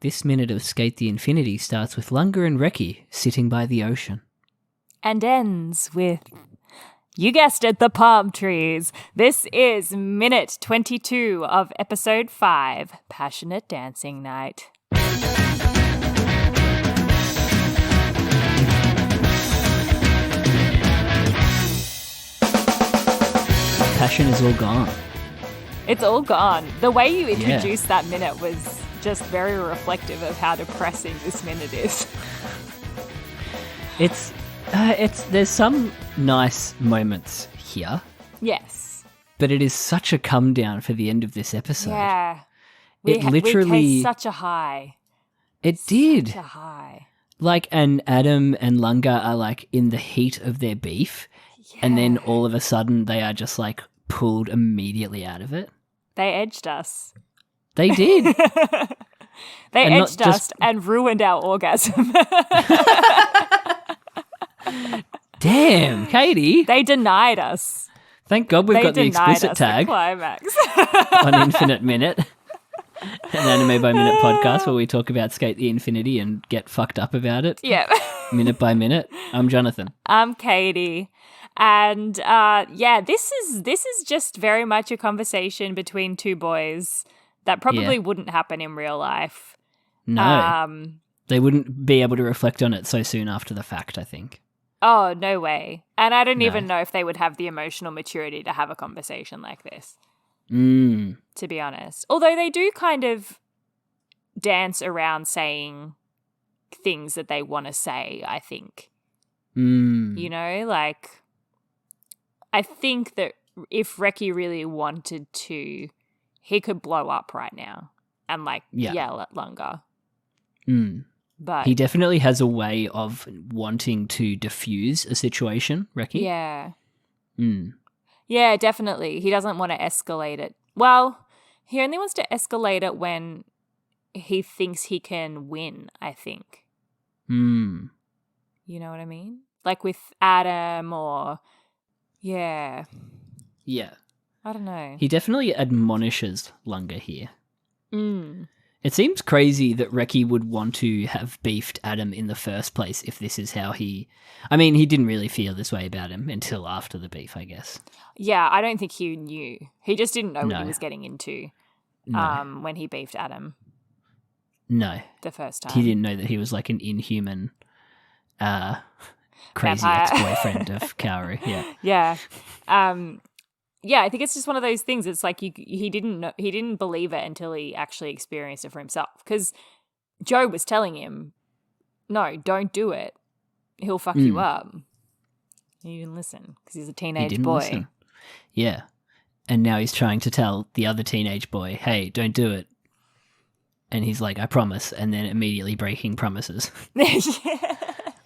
This minute of Skate the Infinity starts with Lunga and Reki sitting by the ocean. And ends with, you guessed it, the palm trees. This is minute 22 of episode 5, Passionate Dancing Night. Passion is all gone. It's all gone. The way you introduced that minute was just very reflective of how depressing this minute is. There's some nice moments here. Yes. But it is such a come down for the end of this episode. Yeah. We tasted such a high. It did. Such a high. Like, and Adam and Lunga are like in the heat of their beef. Yeah. And then all of a sudden they are just like pulled immediately out of it. They edged us. They did. They And edged not us just- and ruined our orgasm. Damn, Caity. They denied us. Thank God we've got the explicit tag Climax. on Infinite Minute. An anime by minute podcast where we talk about Skate the Infinity and get fucked up about it. Yeah. Minute by minute. I'm Jonathan. I'm Caity. And this is just very much a conversation between two boys that probably wouldn't happen in real life. No. They wouldn't be able to reflect on it so soon after the fact, I think. Oh, no way. And I don't even know if they would have the emotional maturity to have a conversation like this, to be honest. Although they do kind of dance around saying things that they want to say, I think. You know, like, I think that if Reki really wanted to, he could blow up right now and, like, yell at Lunga. But he definitely has a way of wanting to diffuse a situation, Reki. Yeah. Yeah, definitely. He doesn't want to escalate it. Well, he only wants to escalate it when he thinks he can win, I think. You know what I mean? Like with Adam or... Yeah. Yeah. I don't know. He definitely admonishes Lunga here. It seems crazy that Reki would want to have beefed Adam in the first place if this is how he... I mean, he didn't really feel this way about him until after the beef, I guess. Yeah, I don't think he knew. He just didn't know what he was getting into when he beefed Adam. No. The first time. He didn't know that he was like an inhuman, crazy Vampire. ex-boyfriend of Kaoru. Yeah. Yeah. Yeah, I think it's just one of those things. It's like he didn't believe it until he actually experienced it for himself. Because Joe was telling him, "No, don't do it. He'll fuck you up." He didn't listen because he's a teenage boy. Listen. Yeah, and now he's trying to tell the other teenage boy, "Hey, don't do it." And he's like, "I promise," and then immediately breaking promises,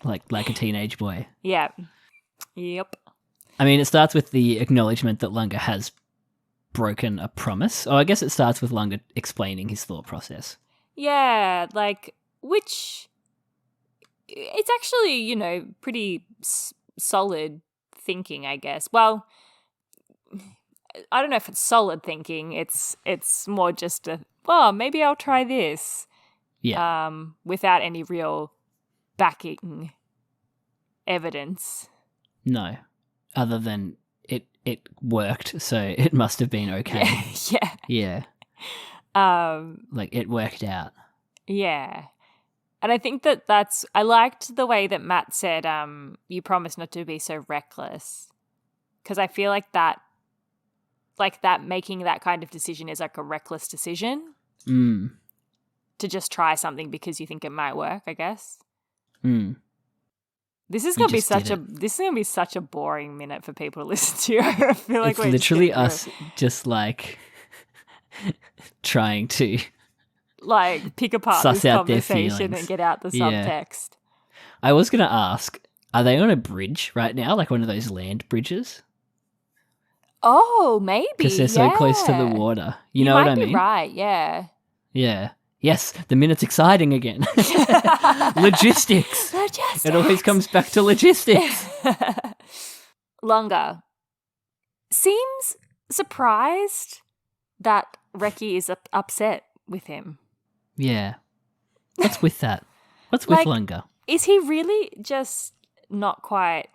like a teenage boy. Yeah. Yep. I mean, it starts with the acknowledgement that Lunga has broken a promise. Oh, I guess it starts with Lunga explaining his thought process. Yeah, like, which it's actually, you know, pretty solid thinking, I guess. Well, I don't know if it's solid thinking. It's more just maybe I'll try this. Yeah. Without any real backing evidence. No. Other than it worked, so it must have been okay. Yeah. Like, it worked out. Yeah. And I think I liked the way that Matt said, you promised not to be so reckless. Because I feel like that making that kind of decision is like a reckless decision. To just try something because you think it might work, I guess. This is gonna be such a boring minute for people to listen to. I feel like it's literally us just like trying to like pick apart suss this out their conversation feelings and get out the subtext. I was gonna ask, are they on a bridge right now, like one of those land bridges? Oh, maybe because they're so close to the water. You know what I mean? Right? Yeah. Yeah. Yes, the minute's exciting again. Logistics. It always comes back to logistics. Lunga seems surprised that Reki is upset with him. Yeah. What's with that? What's with Like, Lunga? Is he really just not quite...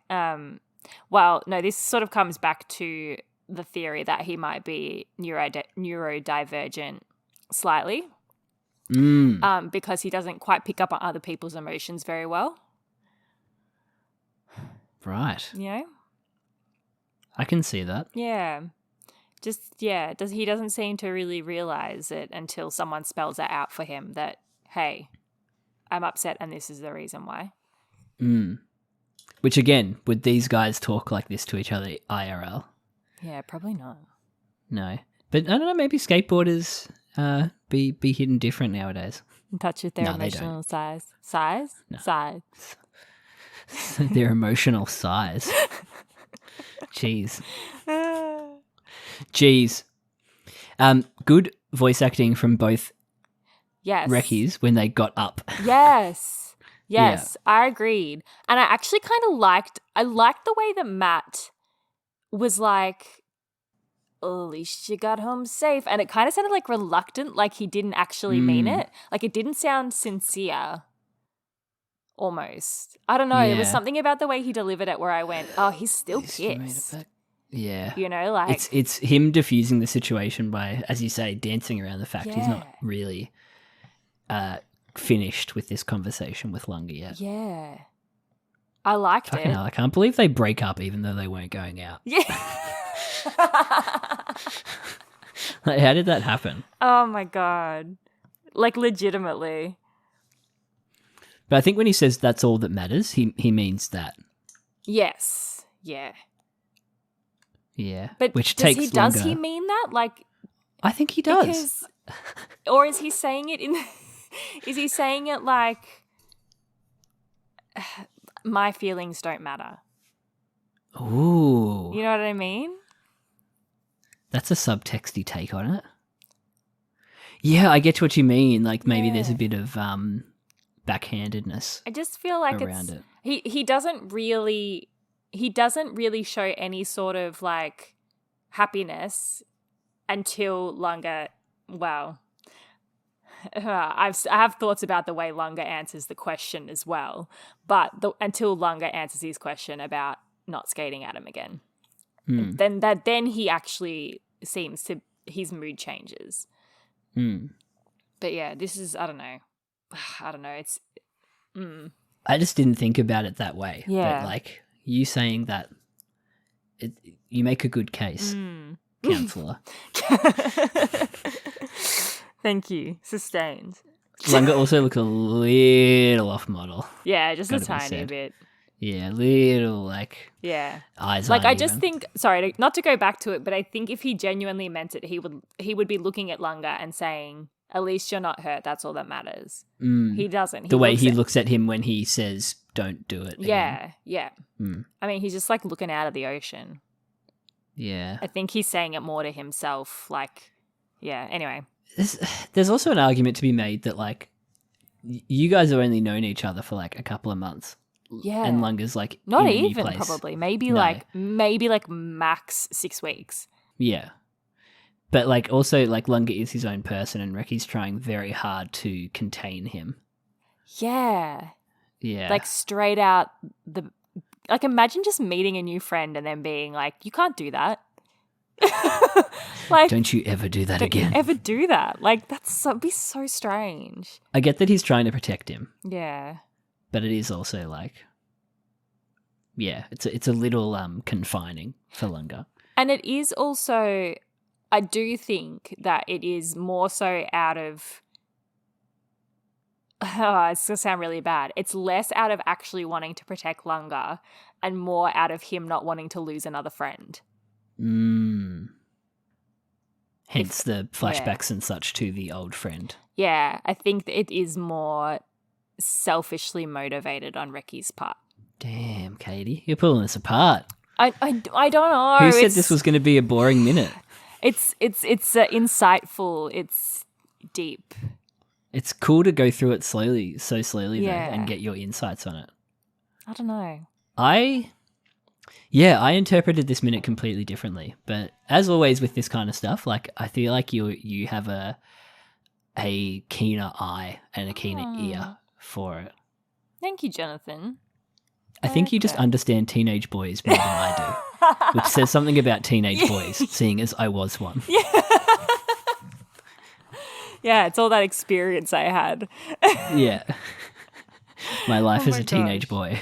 well, no, this sort of comes back to the theory that he might be neurodivergent slightly because he doesn't quite pick up on other people's emotions very well. Right. You know? I can see that. Yeah. He doesn't seem to really realize it until someone spells it out for him that, hey, I'm upset and this is the reason why. Which again, would these guys talk like this to each other IRL? Yeah, probably not. No. But I don't know, maybe skateboarders be hidden different nowadays. In touch with their emotional size. Size? No. Size. Their emotional size. Jeez. Jeez. Good voice acting from both Rekis when they got up. Yes. Yes, yeah. I agreed. And I actually kind of liked the way that Matt was like, oh, at least you got home safe. And it kind of sounded like reluctant, like he didn't actually mean it. Like it didn't sound sincere. Almost. I don't know. Yeah. There was something about the way he delivered it where I went, oh, he's still pissed. Yeah. You know, like... It's him diffusing the situation by, as you say, dancing around the fact he's not really finished with this conversation with Lunga yet. Yeah. I liked it. Hell, I can't believe they break up even though they weren't going out. Yeah. Like, how did that happen? Oh, my God. Like, legitimately. But I think when he says that's all that matters, he means that. Yes. Yeah. Yeah. But which does longer. he mean that? Like, I think he does. Or is he saying it is he saying it like my feelings don't matter? Ooh. You know what I mean? That's a subtexty take on it. Yeah, I get what you mean. Like maybe there's a bit of backhandedness. I just feel like around it. He doesn't really show any sort of like happiness until Lunga. Well, I have thoughts about the way Lunga answers the question as well, but until Lunga answers his question about not skating at him again, then he actually seems to his mood changes. But yeah, this is I don't know. It's. I just didn't think about it that way. Yeah. But like you saying that, you make a good case, counsellor. Thank you. Sustained. Lunga also looks a little off model. Yeah, just a tiny bit. Yeah, little like eyes. Like I just think, sorry, not to go back to it, but I think if he genuinely meant it, he would be looking at Lunga and saying, "At least you're not hurt. That's all that matters." He doesn't. The way he looks at him when he says, "Don't do it." Yeah, yeah. I mean, he's just like looking out at the ocean. Yeah. I think he's saying it more to himself. Like, yeah. Anyway. There's also an argument to be made that like you guys have only known each other for like a couple of months. Yeah. And Lunga's like not in a even new place. Probably. Maybe like max 6 weeks. Yeah. But like also like Lunga is his own person and Reki's trying very hard to contain him. Yeah. Yeah. Like straight out like imagine just meeting a new friend and then being like, you can't do that. Like, don't you ever do that again. Don't you ever do that. Like, that'd be so strange. I get that he's trying to protect him. Yeah. But it is also like, yeah, it's a little confining for Lunga. And it is also, I do think that it is more so out of, it's going to sound really bad. It's less out of actually wanting to protect Lunga and more out of him not wanting to lose another friend. Hence the flashbacks and such to the old friend. Yeah, I think it is more selfishly motivated on Reki's part. Damn, Caity, you're pulling us apart. I don't know. Who said this was going to be a boring minute? It's insightful. It's deep. It's cool to go through it slowly though, and get your insights on it. I don't know. I interpreted this minute completely differently. But as always with this kind of stuff, like I feel like you have a a keener eye and a keener ear for it. Thank you, Jonathan. I think you just understand teenage boys more than I do, which says something about teenage boys, seeing as I was one. Yeah, it's all that experience I had. Yeah. My life as a teenage boy.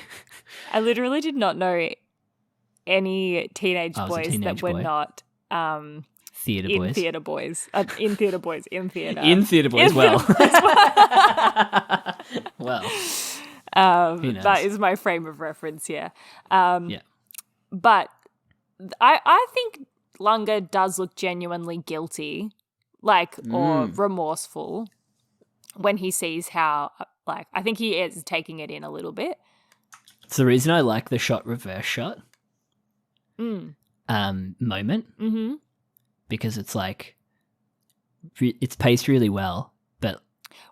I literally did not know any teenage boys that were not theatre boys. Theatre boys. In theatre boys. In theatre. In theatre boys, well. Well. That is my frame of reference here. Yeah. But I think Lunga does look genuinely guilty, or remorseful when he sees how, I think he is taking it in a little bit. It's the reason I like the reverse shot moment. Mm-hmm. Because it's it's paced really well, but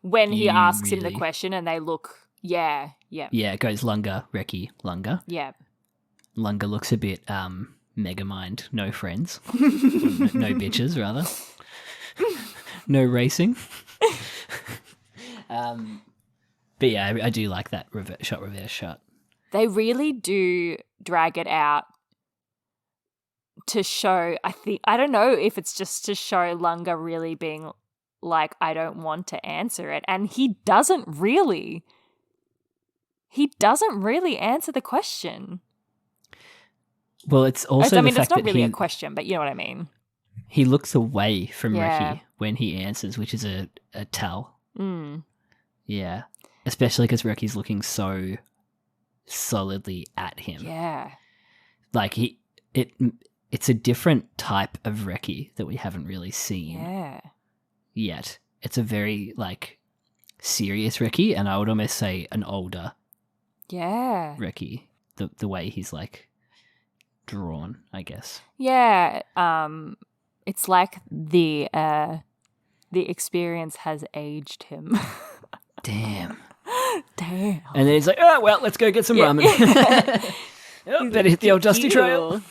when he asks him the question and they look, yeah. Yeah, it goes Lunga, Reki, Lunga. Yeah. Lunga looks a bit Megamind, no friends. No bitches, rather. No racing. But yeah, I do like that reverse shot. They really do drag it out to show, I don't know if it's just to show Lunga really being like, I don't want to answer it. And he doesn't really answer the question. Well, it's also it's not really a question, but you know what I mean. He looks away from Reki when he answers, which is a tell. Mm. Yeah. Especially because Reki's looking so solidly at him. Yeah. It's a different type of Reki that we haven't really seen yet. It's a very, serious Reki, and I would almost say an older Reki, the way he's, drawn, I guess. Yeah. It's like the experience has aged him. Damn. And then he's like, oh, well, let's go get some ramen. Better hit the old dusty trail.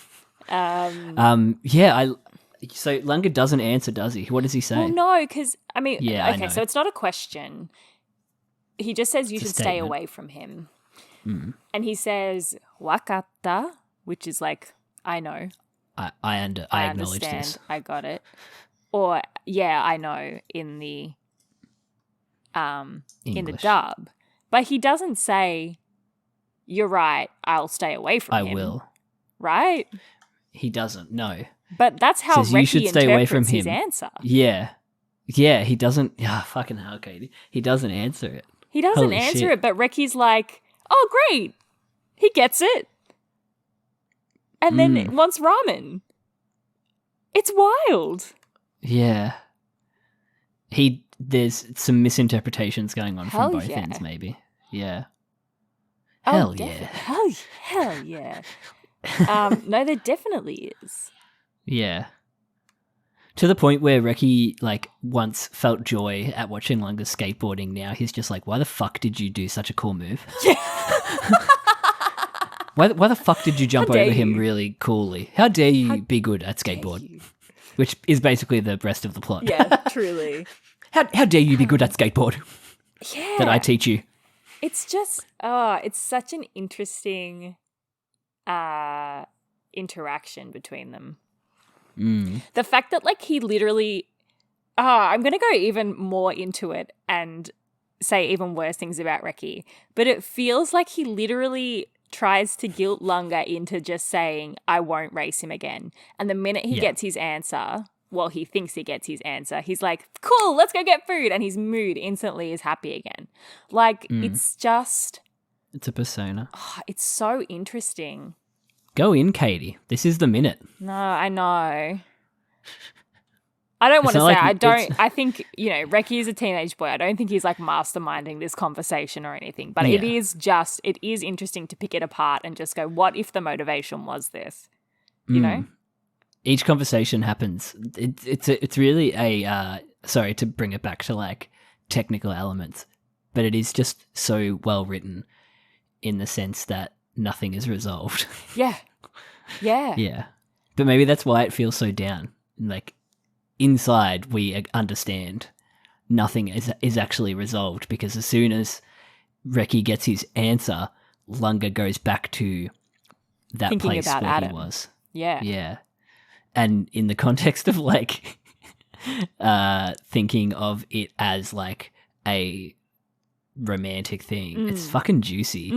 So Lunga doesn't answer, does he? What does he say? Well, no, because, I so it's not a question. He just says you should stay away from him. Mm. And he says, wakatta, which is I know. I acknowledge understand, this. I got it. Or, I know in the dub. But he doesn't say, you're right, I'll stay away from him. I will. Right? He doesn't, no. But that's how Reki you should stay away from him. His answer. Yeah. Yeah, he doesn't. Fucking hell, Caity. He doesn't answer it. He doesn't answer it, but Reki's like, oh, great. He gets it. And then wants ramen. It's wild. Yeah. There's some misinterpretations going on from both ends, maybe. Yeah. Hell yeah. Hell yeah. No, there definitely is. Yeah. To the point where Reki, once felt joy at watching Lunga skateboarding, now he's just like, why the fuck did you do such a cool move? Yeah. Why the fuck did you jump over him really coolly? How dare you be good at skateboard? Which is basically the rest of the plot. Yeah, truly. How dare you be good at skateboard? Yeah. That I teach you. It's just, it's such an interesting interaction between them. Mm. The fact that he literally, I'm going to go even more into it and say even worse things about Reki, but it feels like he literally tries to guilt Lunga into just saying, I won't race him again. And the minute he gets his answer, well, he thinks he gets his answer, he's like, cool, let's go get food. And his mood instantly is happy again. It's just... It's a persona. It's so interesting. Go in, Caity. This is the minute. No, I know. I don't want to say, I think, Reki is a teenage boy. I don't think he's masterminding this conversation or anything, but it is interesting to pick it apart and just go, what if the motivation was this? You know? Each conversation happens. It's really sorry to bring it back to technical elements, but it is just so well written in the sense that nothing is resolved. Yeah. Yeah. Yeah. But maybe that's why it feels so down. Inside we understand nothing is actually resolved, because as soon as Reki gets his answer, Lunga goes back to that Thinking place about where Adam. he was. Yeah. Yeah. And in the context of like thinking of it as like a romantic thing, it's fucking juicy.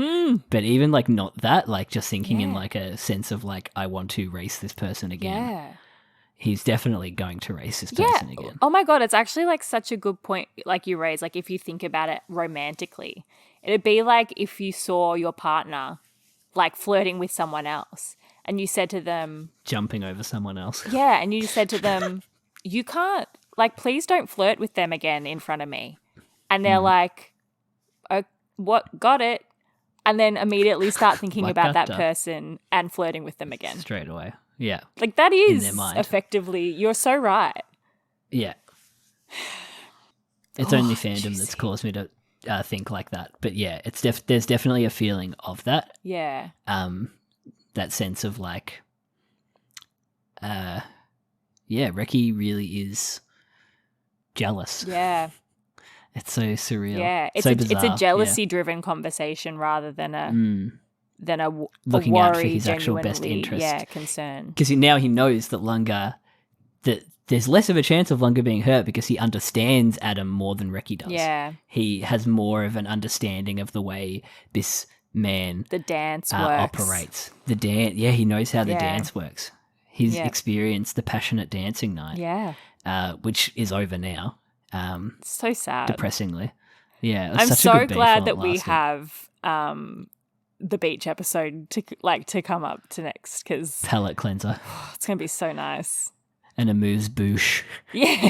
But even like not that, like just thinking in like a sense of like, I want to race this person again. Yeah. He's definitely going to race this person again. Oh my God, it's actually like such a good point, like you raised, like if you think about it romantically, it'd be like if you saw your partner like flirting with someone else and you said to them, Jumping over someone else. yeah, and you said to them, you can't, like, please don't flirt with them again in front of me. And they're like, oh, what, got it. And then immediately start thinking about that person and flirting with them again. Straight away. Yeah. Like that is their mind. effectively, you're so right. Yeah. It's only fandom that's caused me to think like that. But yeah, it's there's definitely a feeling of that. Yeah. That sense of like, Reki really is jealous. Yeah. It's so surreal. Yeah. It's so it's a jealousy-driven conversation rather than a looking worry, out for his actual best interest. Yeah, concern. Because now he knows that that there's less of a chance of Lunga being hurt because he understands Adam more than Reki does. Yeah. He has more of an understanding of the way this man The dance works. operates. The dance, he knows how the dance works. He's experienced the passionate dancing night. Yeah. Which is over now. So sad. Depressingly. Yeah. I'm such a so good beat glad while that it we lasted. have the beach episode to come up to next because Palette cleanser it's going to be so nice. and a moose bouche. Yeah.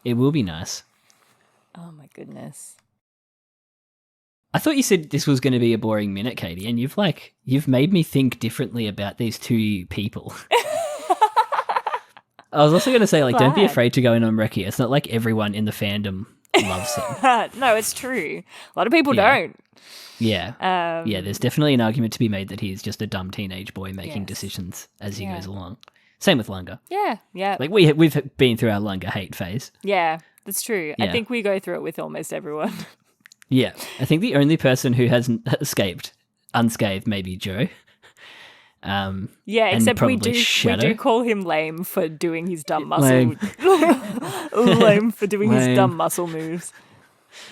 It will be nice. Oh my goodness. I thought you said this was going to be a boring minute, Caity, and you've made me think differently about these two people. I was also going to say, like, don't be afraid to go in on Reki. It's not like everyone in the fandom loves him. No, it's true. A lot of people don't. Yeah. There's definitely an argument to be made that he's just a dumb teenage boy making decisions as he goes along. Same with Lunga. Yeah. Like, we've been through our Lunga hate phase. Yeah, that's true. Yeah. I think we go through it with almost everyone. Yeah. I think the only person who hasn't escaped unscathed may be Joe. Yeah, except we do call him lame for doing his dumb muscle. Lame for doing his dumb muscle moves.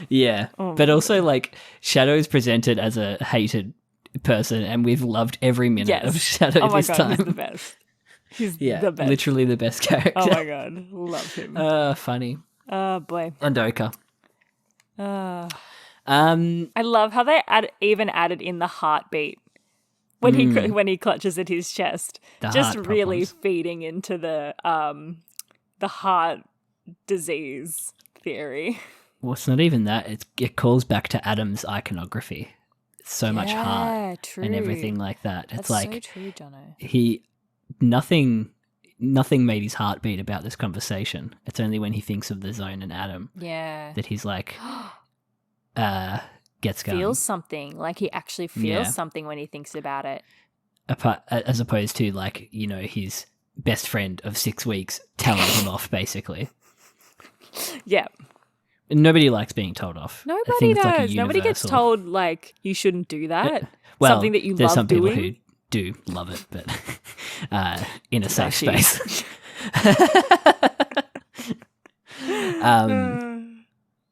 Yeah, but also like Shadow's presented as a hated person, and we've loved every minute of Shadow this time. He's the best. He's the best. Literally the best character. Oh my god, love him. Funny. Oh boy. Andoka. I love how they even added in the heartbeat when he clutches at his chest, just really feeding into the heart disease theory. Well, it's not even that. It calls back to Adam's iconography. It's so much heart and everything like that. It's like so true, Jono. Nothing made his heart beat about this conversation. It's only when he thinks of the Zone and Adam that he's like gets going. Feels something. Like he actually feels something when he thinks about it. As opposed to like, his best friend of 6 weeks telling him off, basically. Yeah. Nobody likes being told off. Nobody does. Like nobody gets told, like, you shouldn't do that. Well, something that you there's love some people doing. who do love it, but in a safe space.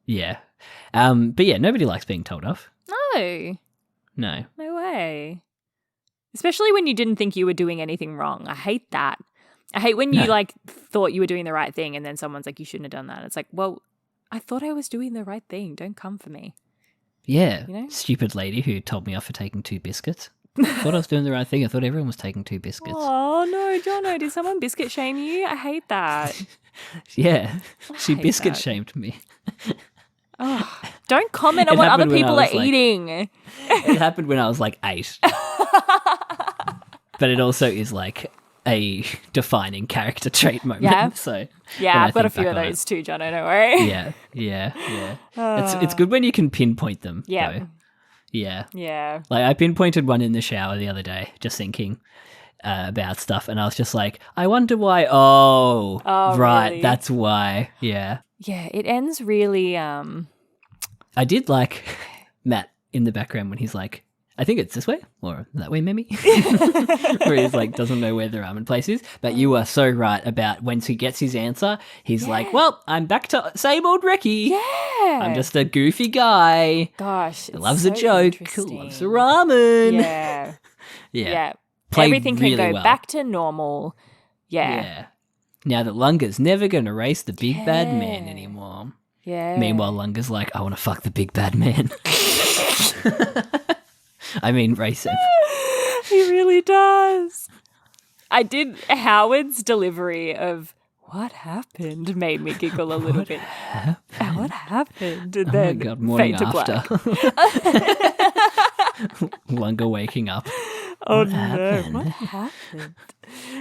Yeah. But yeah, nobody likes being told off. No. No way. Especially when you didn't think you were doing anything wrong. I hate that. I hate when you like thought you were doing the right thing and then someone's like, you shouldn't have done that. It's like, well, I thought I was doing the right thing. Don't come for me. Yeah. Stupid lady who told me off for taking 2 biscuits. I thought I was doing the right thing. I thought everyone was taking 2 biscuits. Oh, no, Jono. Did someone biscuit shame you? I hate that. Yeah. She biscuit shamed me. Oh, don't comment on what other people are eating. It happened when I was like 8. But it also is like a defining character trait moment. Yeah. So I've got a few of those too, Jono. Don't worry. Yeah. It's good when you can pinpoint them. Yeah. Though. Yeah. Yeah. Like I pinpointed one in the shower the other day, just thinking, about stuff, and I was just like, I wonder why. Oh, right, really? that's why. Yeah. Yeah, it ends really... I did like Matt in the background when he's like, I think it's this way or that way, maybe. Where he's like, doesn't know where the ramen place is. But you are so right about once he gets his answer, he's like, well, I'm back to same old Reki. Yeah. I'm just a goofy guy. Gosh. Who loves a joke, who loves a ramen. Yeah. Yeah. Everything really can go well. back to normal. Yeah. Now that Lunga's never going to race the big bad man anymore. Yeah. Meanwhile, Lunga's like, I want to fuck the big bad man. I mean, race him. He really does. I did Howard's delivery of what happened made me giggle a little bit. What happened? And then my God, morning fade to after. black. Lunga waking up. Oh What no, happened? what happened?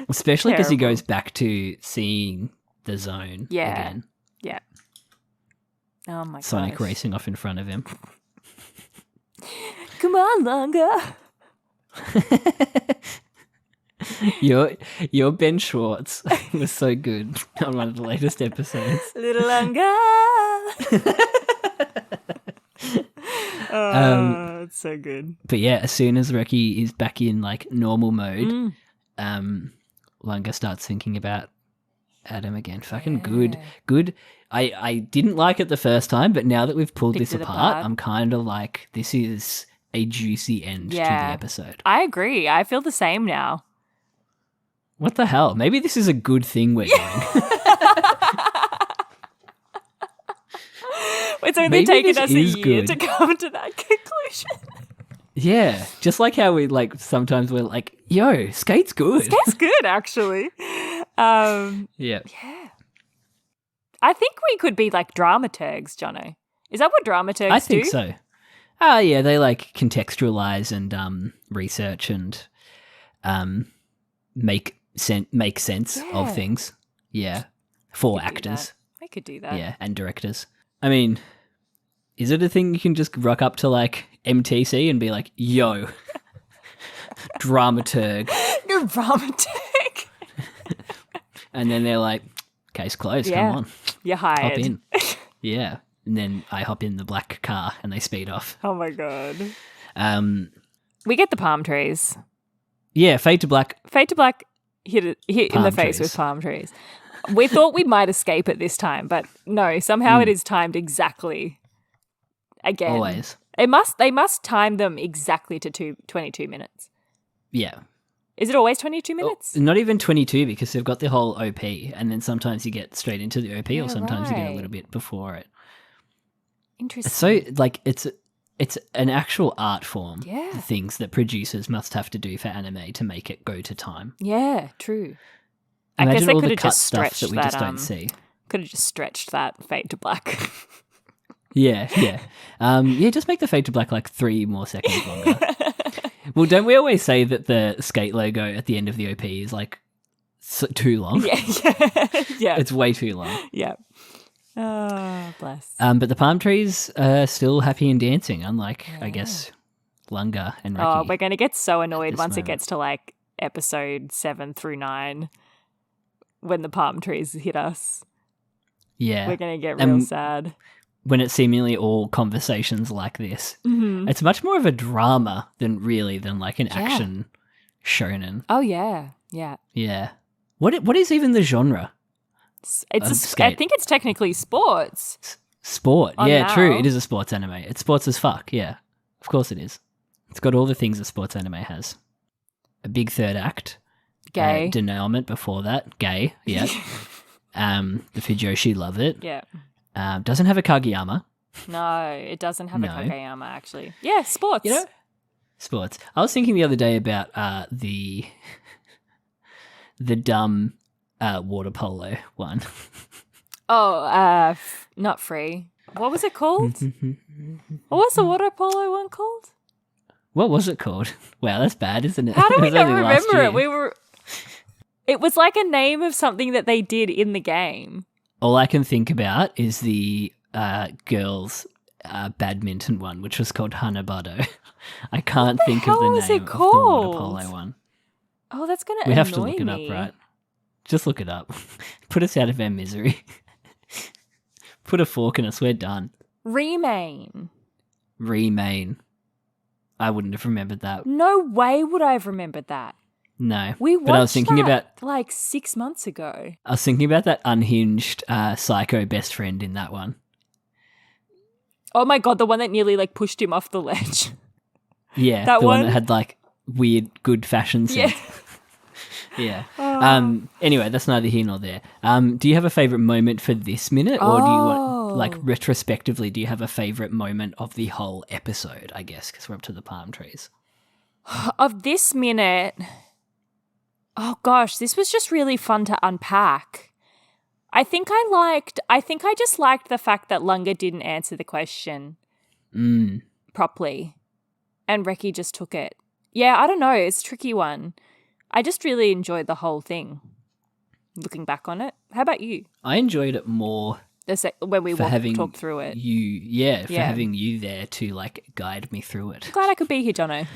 Especially because he Terrible. goes back to seeing the zone again. Yeah. Oh my god. Sonic racing off in front of him. Come on, Lunga. Your Ben Schwartz was so good on one of the latest episodes. Little Lunga. It's so good. But yeah, as soon as Reki is back in like normal mode, Lunga starts thinking about Adam again. Fucking good. I didn't like it the first time, but now that we've pulled Picked this it apart, apart. I'm kind of like, this is a juicy end to the episode. I agree. I feel the same now. What the hell? Maybe this is a good thing we're doing. It's only Maybe taken this us a is year good. to come to that conclusion. Yeah, just like how we like sometimes we're like, yo, skate's good. That's good, actually. Yeah. Yeah. I think we could be like dramaturgs, Jono. Is that what dramaturgs do? I think so. Oh, yeah, they like contextualize and research and make sense of things. Yeah, for actors. I could do that. Yeah, and directors. I mean, is it a thing you can just rock up to like MTC and be like, yo, dramaturg? You're a dramaturg. And then they're like, case closed, Yeah. come on. You're hired. Hop in. Yeah. And then I hop in the black car and they speed off. Oh my god. We get the palm trees. Yeah, fade to black. Fade to black hit in the Palm face trees. with palm trees. We thought we might escape it this time, but no, somehow it is timed exactly again. Always. They must time them exactly to 22 minutes. Yeah. Is it always 22 minutes? Not even 22 because they've got the whole OP and then sometimes you get straight into the OP or sometimes you get a right. little bit before it. Interesting. So like it's an actual art form. Yeah. The things that producers must have to do for anime to make it go to time. Yeah, true. I Imagine guess they all could the have cut just stuff stretched that we just don't see. Could have just stretched that fade to black. Yeah. Yeah, just make the fade to black like 3 more seconds longer. Well, don't we always say that the skate logo at the end of the OP is like too long? Yeah. It's way too long. Yeah. Oh, bless. But the palm trees are still happy and dancing, unlike, I guess, Lunga and Reki. Oh, we're going to get so annoyed this once moment. it gets to like episode 7 through 9 when the palm trees hit us. Yeah. We're going to get real sad. When it's seemingly all conversations like this. Mm-hmm. It's much more of a drama than like an action shonen. Oh, yeah. Yeah. Yeah. What is even the genre? I think it's technically sports. Sport. Oh, Yeah, now. true. It is a sports anime. It's sports as fuck. Yeah. Of course it is. It's got all the things a sports anime has. A big third act. Gay. Denouement before that. Gay. Yeah. The Fujoshi love it. Yeah. Doesn't have a Kageyama. No, it doesn't have No. a Kageyama, actually. Yeah, sports. You know? Sports. I was thinking the other day about the dumb water polo one. Oh, not free. What was it called? What was the water polo one called? What was it called? Wow, that's bad, isn't it? How do we It was not only last remember year. it? It was like a name of something that they did in the game. All I can think about is the girls' badminton one, which was called Hanabado. I can't think of the hell is name it of the water called? polo one. Oh, that's going to We annoy have to look it up, me. right? Just look it up. Put us out of our misery. Put a fork in us. We're done. Remain. I wouldn't have remembered that. No way would I have remembered that. No. We watched but I was thinking about like 6 months ago. I was thinking about that unhinged psycho best friend in that one. Oh my God, the one that nearly like pushed him off the ledge. Yeah, that the one one that had like weird good fashion sense. Yeah. Yeah. Anyway, that's neither here nor there. Do you have a favorite moment for this minute, or do you want, like, retrospectively, do you have a favorite moment of the whole episode, I guess, because we're up to the palm trees? Of this minute, oh gosh, this was just really fun to unpack. I think I just liked the fact that Lunga didn't answer the question properly and Reki just took it. Yeah, I don't know. It's a tricky one. I just really enjoyed the whole thing, looking back on it. How about you? I enjoyed it more when we talked through it. For having you there to, like, guide me through it. Glad I could be here, Jono.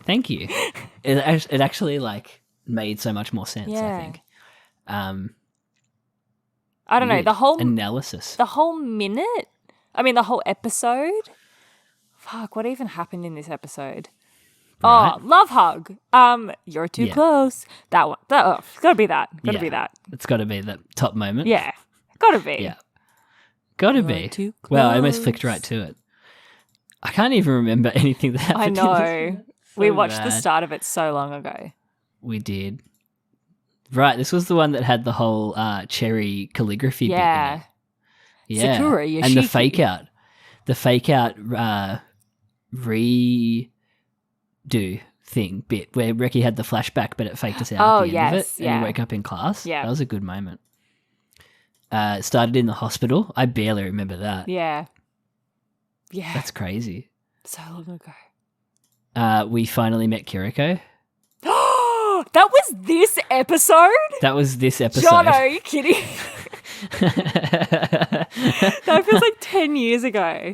Thank you. It actually, like, made so much more sense, I think. I don't know, the whole analysis. The whole minute? I mean, the whole episode? Fuck, what even happened in this episode? Right. Oh, love hug. You're too close. That one. It's gotta be that. Gotta be that. It's gotta be the top moment. Yeah. Gotta be. Yeah. Gotta be. Too close. Well, I almost flicked right to it. I can't even remember anything that happened. I know. We watched the start of it so long ago. We did. Right, this was the one that had the whole cherry calligraphy bit in it. Yeah. Sakura Yoshiki. And the fake out. The fake out redo thing bit where Reki had the flashback but it faked us out at the end of it. And he woke up in class. Yeah. That was a good moment. It started in the hospital. I barely remember that. Yeah. Yeah. That's crazy. So long ago. We finally met Kiriko. That was this episode? That was this episode. John, are you kidding? That feels like 10 years ago.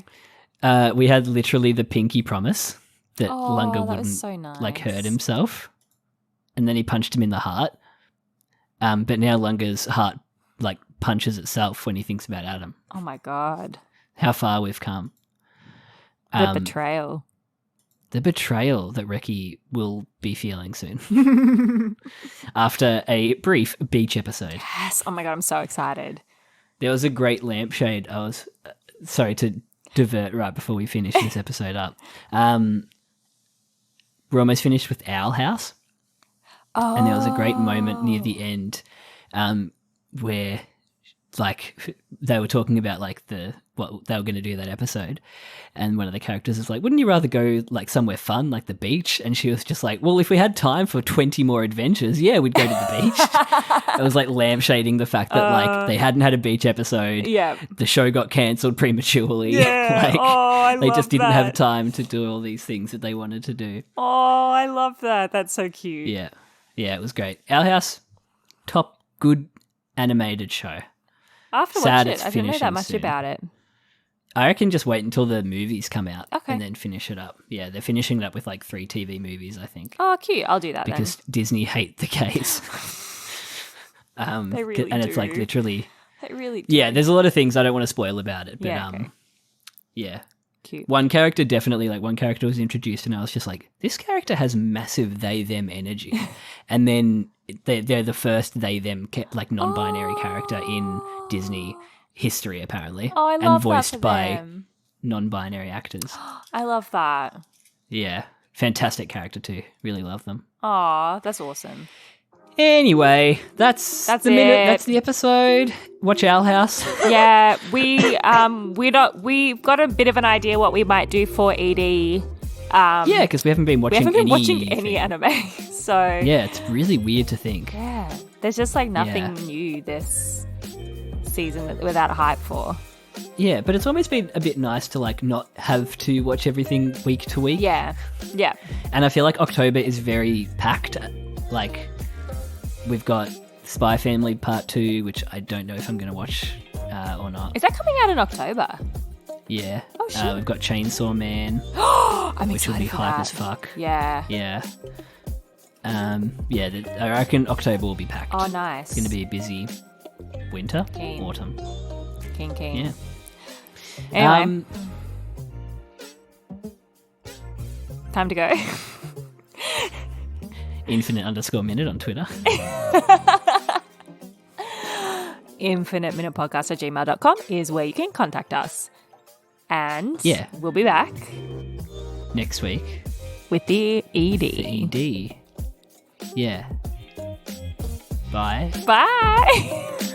We had literally the pinky promise that Lunga wouldn't so nice. like hurt himself. And then he punched him in the heart. But now Lunga's heart like punches itself when he thinks about Adam. Oh my God. How far we've come. The betrayal. The betrayal that Reki will be feeling soon. After a brief beach episode. Yes. Oh my God, I'm so excited. There was a great lampshade. I was sorry to divert right before we finish this episode up. We're almost finished with Owl House. Oh. And there was a great moment near the end where like they were talking about like what they were going to do that episode, and one of the characters is like, wouldn't you rather go like somewhere fun like the beach? And she was just like, well, if we had time for 20 more adventures, yeah, we'd go to the beach. It was like lampshading the fact that like they hadn't had a beach episode. Yeah, the show got cancelled prematurely. Yeah. Like, I they love just didn't that. have time to do all these things that they wanted to do. Oh, I love that. That's so cute. Yeah, it was great. Owl House, top good animated show. I have to watch it. I didn't know that much about it. I reckon just wait until the movies come out and then finish it up. Yeah, they're finishing it up with like 3 TV movies, I think. Oh, cute. I'll do that because Disney hate the case. They really and do. it's like literally... They really do. Yeah, there's a lot of things I don't want to spoil about it. But yeah. Cute. One character was introduced and I was just like, this character has massive they-them energy. And then they're the first they-them like non-binary character in Disney history, apparently. Oh, I love and voiced that for by them. Non-binary actors. I love that. Yeah. Fantastic character too. Really love them. Aw, that's awesome. Anyway, that's the minute. That's the episode. Watch Owl House. Yeah, we've got a bit of an idea what we might do for ED. Yeah, because we haven't been watching any anime. So yeah, it's really weird to think. Yeah, there's just like nothing new this season without a hype for. Yeah, but it's almost been a bit nice to like not have to watch everything week to week. Yeah. And I feel like October is very packed. Like, we've got Spy Family Part 2, which I don't know if I'm going to watch or not. Is that coming out in October? Yeah. Oh, shit. We've got Chainsaw Man, I'm which will be excited for hype that. as fuck. Yeah. Yeah. I reckon October will be packed. Oh, nice. It's going to be a busy winter, autumn. Keen. Yeah. Anyway. Time to go. Infinite_minute on Twitter. infiniteminutepodcast@gmail.com is where you can contact us. And we'll be back next week with the ED. The ED. Yeah. Bye. Bye.